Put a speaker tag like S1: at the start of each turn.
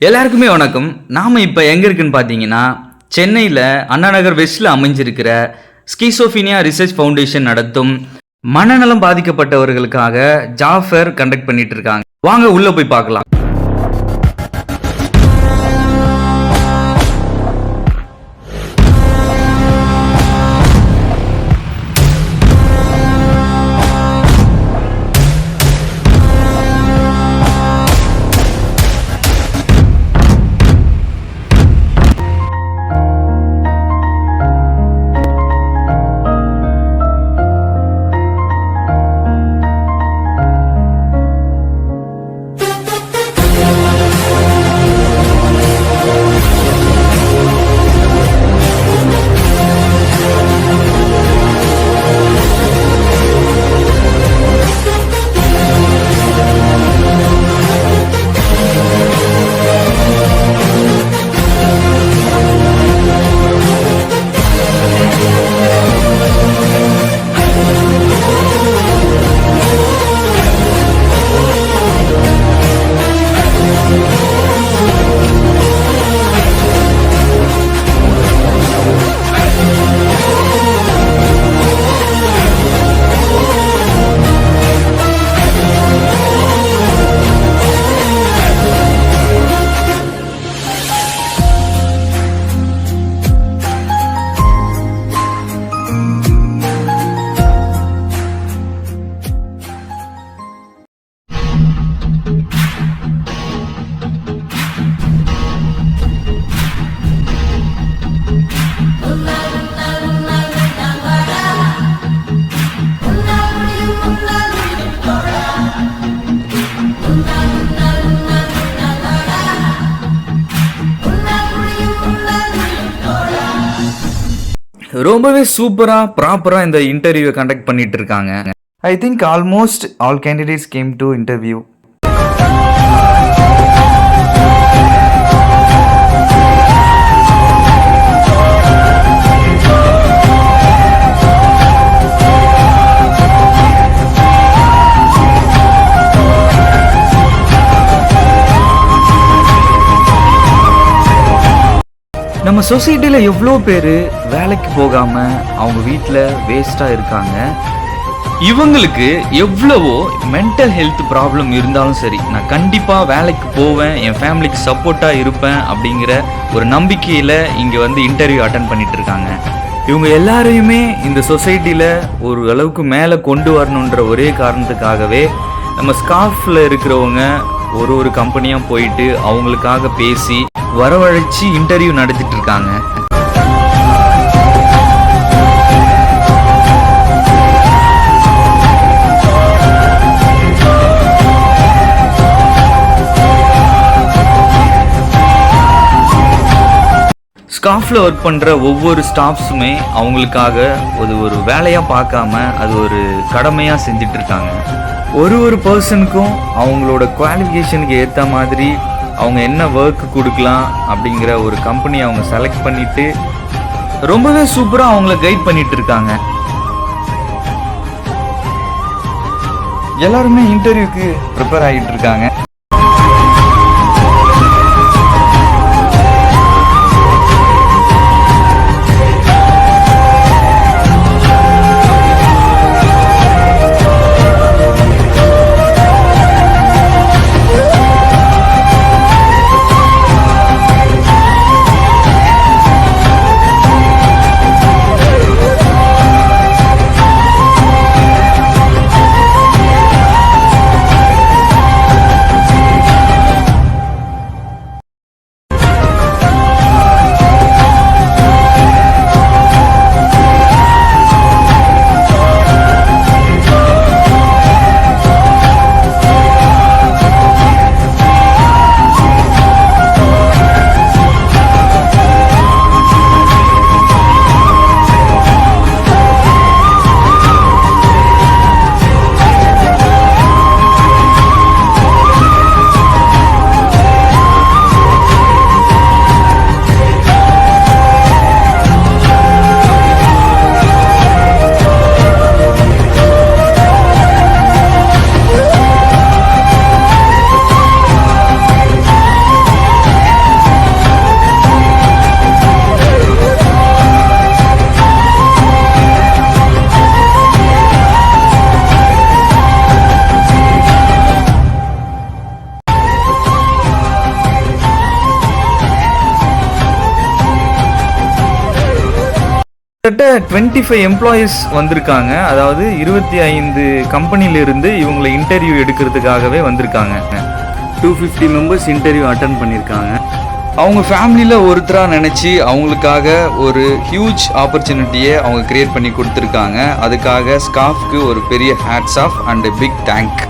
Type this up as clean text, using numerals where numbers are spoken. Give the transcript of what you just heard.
S1: எல்லாருக்குமே வணக்கம். நாம் இப்போ எங்கே இருக்குன்னு பார்த்தீங்கன்னா, சென்னையில் அண்ணா நகர் வெஸ்ட்டில் அமைஞ்சிருக்கிற ஸ்கிசோஃபீனியா ரிசர்ச் ஃபவுண்டேஷன் நடத்தும் மனநலம் பாதிக்கப்பட்டவர்களுக்காக ஜாஃபர் கண்டக்ட் பண்ணிட்டு இருக்காங்க. வாங்க உள்ளே போய் பார்க்கலாம். ரொம்பவே சூப்பராக ப்ராப்பராக இந்த இன்டர்வியூவை கண்டக்ட் பண்ணிட்டு இருக்காங்க. I think almost all candidates came to interview. நம்ம சொசைட்டியில் எவ்வளோ பேர் வேலைக்கு போகாமல் அவங்க வீட்டில் வேஸ்ட்டாக இருக்காங்க. இவங்களுக்கு எவ்வளவோ மென்டல் ஹெல்த் ப்ராப்ளம் இருந்தாலும் சரி, நான் கண்டிப்பாக வேலைக்கு போவேன், என் ஃபேமிலிக்கு சப்போர்ட்டாக இருப்பேன் அப்படிங்கிற ஒரு நம்பிக்கையில் இங்கே வந்து இன்டர்வியூ அட்டன் பண்ணிட்டு இருக்காங்க. இவங்க எல்லாரையுமே இந்த சொசைட்டியில் ஒரு அளவுக்கு மேலே கொண்டு வரணுன்ற ஒரே காரணத்துக்காகவே நம்ம ஸ்காஃபில் இருக்கிறவங்க ஒரு கம்பெனியாக போயிட்டு அவங்களுக்காக பேசி வரவழைச்சி இன்டர்வியூ நடத்திட்டு இருக்காங்க. ஸ்காஃபில் ஒர்க் பண்ணுற ஒவ்வொரு ஸ்டாஃப்ஸுமே அவங்களுக்காக ஒரு வேலையாக பார்க்காம அது ஒரு கடமையாக செஞ்சிட்டு இருக்காங்க. ஒரு பர்சனுக்கும் அவங்களோட குவாலிஃபிகேஷனுக்கு ஏற்ற மாதிரி அவங்க என்ன ஒர்க் கொடுக்கலாம் அப்படிங்கிற ஒரு கம்பெனி அவங்க செலக்ட் பண்ணிட்டு ரொம்பவே சூப்பராக அவங்கள கைட் பண்ணிட்டு இருக்காங்க. எல்லாருமே இன்டர்வியூக்கு ப்ரிப்பேர் ஆகிட்டு இருக்காங்க. கிட்டத்தட்ட 25 எம்ப்ளாயீஸ் வந்திருக்காங்க. அதாவது 25 கம்பெனிலிருந்து இவங்களை இன்டர்வியூ எடுக்கிறதுக்காகவே வந்திருக்காங்க. 250 மெம்பர்ஸ் இன்டர்வியூ அட்டன் பண்ணியிருக்காங்க. அவங்க ஃபேமிலியில் ஒருத்தராக நினச்சி அவங்களுக்காக ஒரு ஹியூஜ் ஆப்பர்ச்சுனிட்டியை அவங்க க்ரியேட் பண்ணி கொடுத்துருக்காங்க. அதுக்காக ஸ்காஃப்க்கு ஒரு பெரிய hats off and big thank.